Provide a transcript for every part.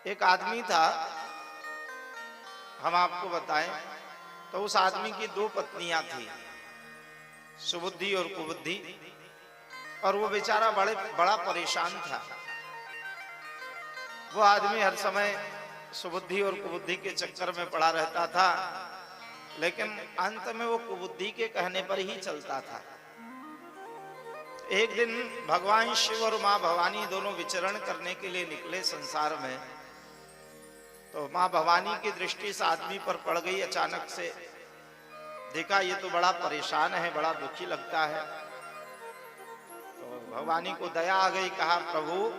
एक आदमी था, हम आपको बताएं तो उस आदमी की दो पत्नियां थी, सुबुद्धि और कुबुद्धि। और वो बेचारा बड़ा परेशान था। वो आदमी हर समय सुबुद्धि और कुबुद्धि के चक्कर में पड़ा रहता था, लेकिन अंत में वो कुबुद्धि के कहने पर ही चलता था। एक दिन भगवान शिव और माँ भवानी दोनों विचरण करने के लिए निकले संसार में। तो माँ भवानी की दृष्टि इस आदमी पर पड़ गई। अचानक से देखा ये तो बड़ा परेशान है, बड़ा दुखी लगता है। तो भवानी को दया आ गई। कहा, प्रभु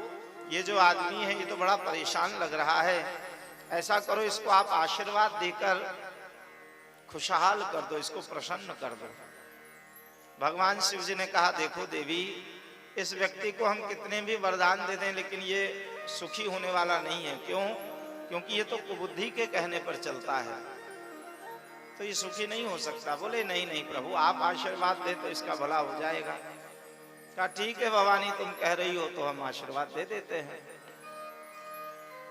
ये जो आदमी है ये तो बड़ा परेशान लग रहा है, ऐसा करो इसको आप आशीर्वाद देकर खुशहाल कर दो, इसको प्रसन्न कर दो। भगवान शिव जी ने कहा, देखो देवी, इस व्यक्ति को हम कितने भी वरदान दे दें लेकिन ये सुखी होने वाला नहीं है। क्यों? क्योंकि ये तो कुबुद्धि के कहने पर चलता है, तो ये सुखी नहीं हो सकता। बोले नहीं नहीं प्रभु, आप आशीर्वाद दे तो इसका भला हो जाएगा। कहा, ठीक है भवानी, तुम कह रही हो तो हम आशीर्वाद दे देते हैं।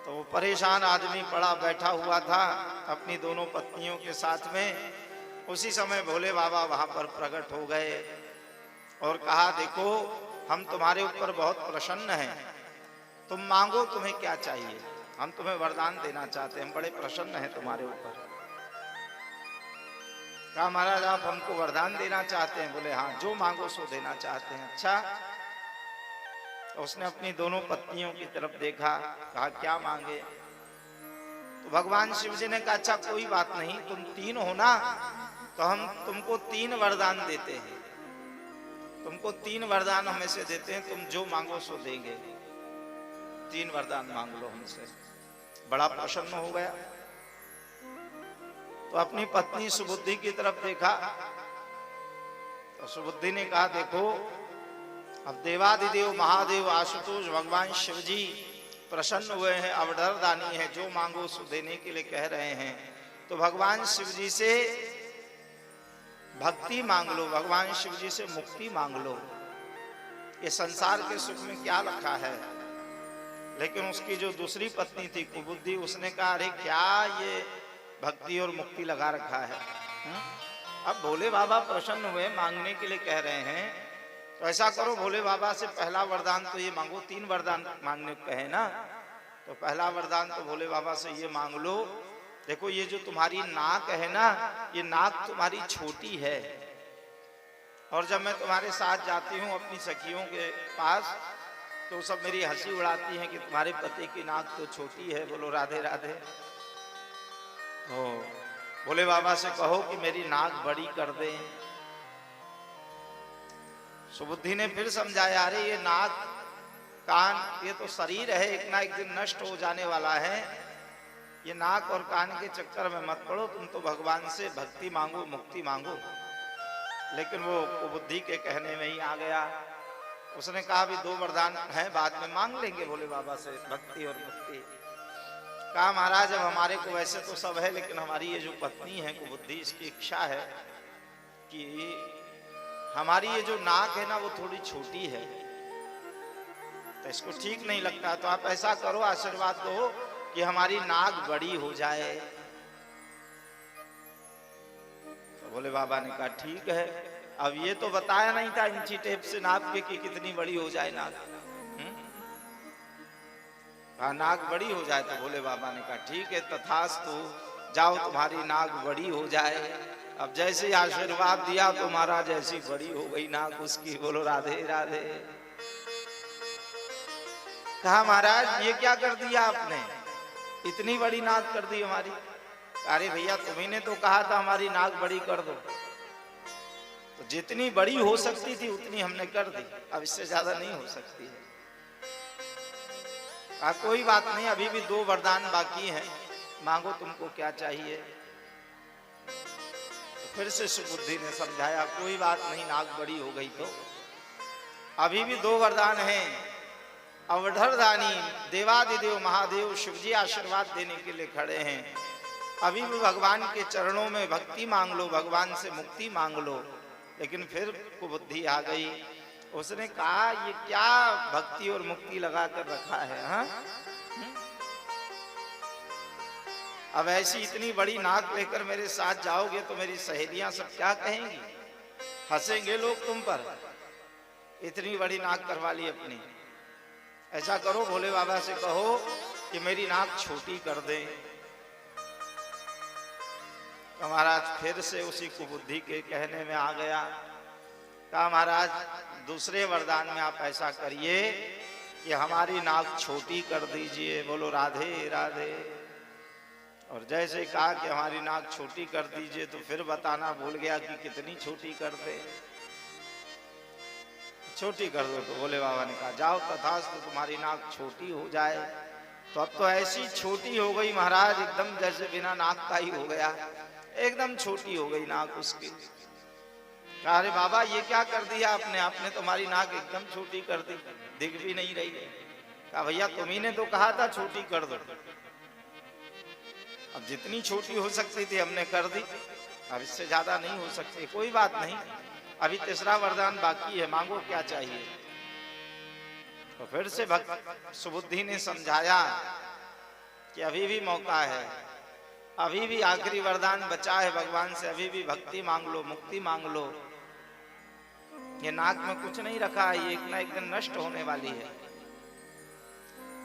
तो वो परेशान आदमी पड़ा बैठा हुआ था अपनी दोनों पत्नियों के साथ में। उसी समय भोले बाबा वहां पर प्रकट हो गए और कहा, देखो हम तुम्हारे ऊपर बहुत प्रसन्न हैं, तुम मांगो तुम्हें क्या चाहिए, हम तुम्हें वरदान देना चाहते हैं, हम बड़े प्रसन्न हैं तुम्हारे ऊपर। कहा, महाराज आप हमको वरदान देना चाहते हैं? बोले हाँ, जो मांगो सो देना चाहते हैं। अच्छा। तो उसने अपनी दोनों पत्नियों की तरफ देखा, कहा क्या मांगे? तो भगवान शिव जी ने कहा, अच्छा कोई बात नहीं, तुम तीन हो ना, तो हम तुमको तीन वरदान देते हैं, तुमको तीन वरदान हमें से देते हैं, तुम जो मांगो सो देंगे, तीन वरदान मांग लो हमसे। बड़ा प्रसन्न हो गया। तो अपनी पत्नी सुबुद्धि की तरफ देखा तो सुबुद्धि ने कहा, देखो अब देवादिदेव महादेव आशुतोष भगवान शिव जी प्रसन्न हुए हैं, अवधर दानी है, जो मांगो सो देने के लिए कह रहे हैं, तो भगवान शिव जी से भक्ति मांग लो, भगवान शिव जी से मुक्ति मांग लो। ये संसार के सुख में क्या रखा है? लेकिन उसकी जो दूसरी पत्नी थी कुबुद्धि, उसने कहा, अरे क्या ये भक्ति और मुक्ति लगा रखा है? अब भोले बाबा प्रसन्न हुए, मांगने के लिए कह रहे हैं, तो ऐसा करो भोले बाबा से पहला वरदान तो ये मांगो, तीन वरदान मांगने को कहे ना, तो पहला वरदान तो भोले बाबा से ये मांग लो, देखो ये जो तुम्हारी नाक है ना, ये नाक तुम्हारी छोटी है, और जब मैं तुम्हारे साथ जाती हूँ अपनी सखियों के पास तो सब मेरी हंसी उड़ाती हैं कि तुम्हारे पति की नाक तो छोटी है। बोलो राधे राधे। तो भोले बाबा से कहो कि मेरी नाक बड़ी कर दें। सुबुद्धि ने फिर समझाया, अरे ये नाक कान ये तो शरीर है, एक ना एक दिन नष्ट हो जाने वाला है, ये नाक और कान के चक्कर में मत पड़ो, तुम तो भगवान से भक्ति मांगो, मुक्ति मांगो। लेकिन वो कुबुद्धि के कहने में ही आ गया। उसने कहा, भी दो वरदान है, बाद में मांग लेंगे भोले बाबा से भक्ति और मुक्ति। कहा, महाराज अब हमारे को वैसे तो सब है, लेकिन हमारी ये जो पत्नी है कुबुद्धि, इसकी इच्छा है कि हमारी ये जो नाक है ना वो थोड़ी छोटी है, तो इसको ठीक नहीं लगता, तो आप ऐसा करो, आशीर्वाद दो कि हमारी नाक बड़ी हो जाए। तो भोले बाबा ने कहा, ठीक है। अब ये तो बताया नहीं था इंची टेप से नाप के कि कितनी बड़ी हो जाए नाक। हाँ, नाक बड़ी हो जाए। तो भोले बाबा ने कहा, ठीक है तथास्तु, जाओ तुम्हारी नाक बड़ी हो जाए। अब जैसे आशीर्वाद दिया तो महाराज ऐसी बड़ी हो गई नाक उसकी। बोलो राधे राधे। कहा, महाराज ये क्या कर दिया आपने, इतनी बड़ी नाक कर दी हमारी। अरे भैया तुम्ही ने तो कहा था हमारी नाक बड़ी कर दो, तो जितनी बड़ी हो सकती थी उतनी हमने कर दी, अब इससे ज्यादा नहीं हो सकती है। कोई बात नहीं, अभी भी दो वरदान बाकी हैं, मांगो तुमको क्या चाहिए। तो फिर से सुबुद्धि ने समझाया, कोई बात नहीं, नाक बड़ी हो गई तो अभी भी दो वरदान हैं। अवधर दानी देवादिदेव महादेव शिवजी आशीर्वाद देने के लिए खड़े हैं, अभी भी भगवान के चरणों में भक्ति मांग लो, भगवान से मुक्ति मांग लो। लेकिन फिर कुबुद्धि आ गई। उसने कहा, ये क्या भक्ति और मुक्ति लगा कर रखा है? हाँ, अब ऐसी इतनी बड़ी नाक लेकर मेरे साथ जाओगे तो मेरी सहेलियां सब क्या कहेंगी, हंसेंगे लोग तुम पर, इतनी बड़ी नाक करवा ली अपनी। ऐसा करो भोले बाबा से कहो कि मेरी नाक छोटी कर दे। तो महाराज फिर से उसी कुबुद्धि के कहने में आ गया। कहा महाराज दूसरे वरदान में आप ऐसा करिए कि हमारी नाक छोटी कर दीजिए। बोलो राधे राधे। और जैसे कहा कि हमारी नाक छोटी कर दीजिए तो फिर बताना भूल गया कि कितनी छोटी कर दे। छोटी कर दो। तो भोले बाबा ने कहा जाओ तथास्तु, तो तुम्हारी नाक छोटी हो जाए। तो अब तो ऐसी छोटी हो गई महाराज, एकदम जैसे बिना नाक का ही हो गया, एकदम छोटी हो गई नाक उसकी। कहा अरे बाबा ये क्या कर दिया आपने, आपने तुम्हारी नाक एकदम छोटी कर दी, दिख भी नहीं रही है। कहा भैया तुम्ही ने तो कहा था छोटी कर दो, अब जितनी छोटी हो सकती थी हमने कर दी, अब इससे ज्यादा नहीं हो सकती। कोई बात नहीं, अभी तीसरा वरदान बाकी है, मांगो क्या चाहिए। तो फिर से भक्त सुबुद्धि ने समझाया कि अभी भी मौका है, अभी भी आखिरी वरदान बचा है भगवान से, अभी भी भक्ति मांग लो, मुक्ति मांग लो। ये नाक में कुछ नहीं रखा है, ये एक ना एक दिन नष्ट होने वाली है।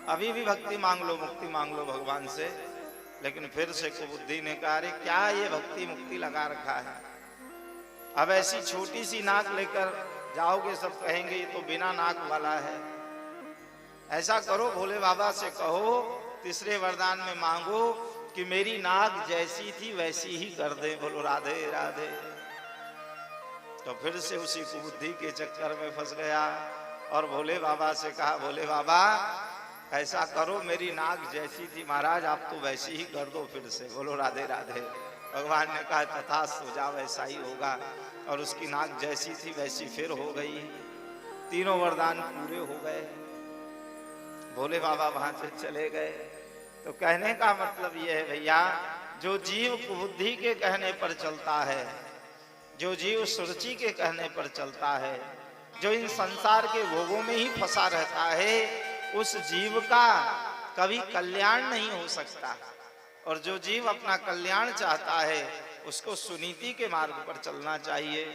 अभी भी भक्ति मांग लो, मुक्ति मांग लो भगवान से। लेकिन फिर से कुबुद्धि ने कहा अरे क्या ये भक्ति मुक्ति लगा रखा है, अब ऐसी छोटी सी नाक लेकर जाओगे सब कहेंगे ये तो बिना नाक वाला है। ऐसा करो भोले बाबा से कहो तीसरे वरदान में मांगो कि मेरी नाक जैसी थी वैसी ही कर दे। बोलो राधे राधे। तो फिर से उसी कुबुद्धि के चक्कर में फंस गया और भोले बाबा से कहा भोले बाबा ऐसा करो मेरी नाक जैसी थी महाराज आप तो वैसी ही कर दो फिर से। बोलो राधे राधे। भगवान ने कहा तथास्तु जाओ ऐसा ही होगा। और उसकी नाक जैसी थी वैसी फिर हो गई। तीनों वरदान पूरे हो गए। भोले बाबा वहां से चले गए। तो कहने का मतलब यह है भैया, जो जीव कुबुद्धि के कहने पर चलता है, जो जीव सुरुचि के कहने पर चलता है, जो इन संसार के भोगों में ही फंसा रहता है, उस जीव का कभी कल्याण नहीं हो सकता। और जो जीव अपना कल्याण चाहता है उसको सुनीति के मार्ग पर चलना चाहिए।